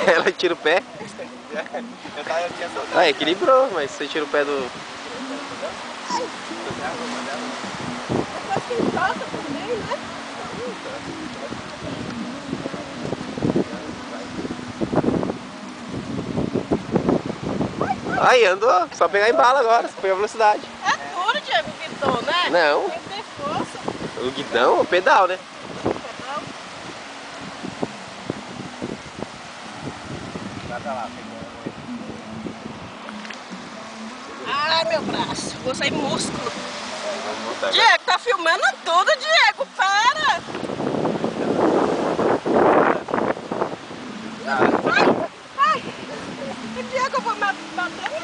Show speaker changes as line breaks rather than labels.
Ela tira o pé. Ah, equilibrou, mas você tira o pé do...
Depois que ele toca também, né?
Aí, andou. Só pegar em bala agora, você põe a velocidade.
É duro, Diego, o guidão, né?
Não.
Tem que ter força.
O guidão, o pedal, né?
Pedal. Ai, meu braço. Vou sair músculo. Diego, tá filmando tudo, Diego. Para! Ai, ai. Diego, eu vou bater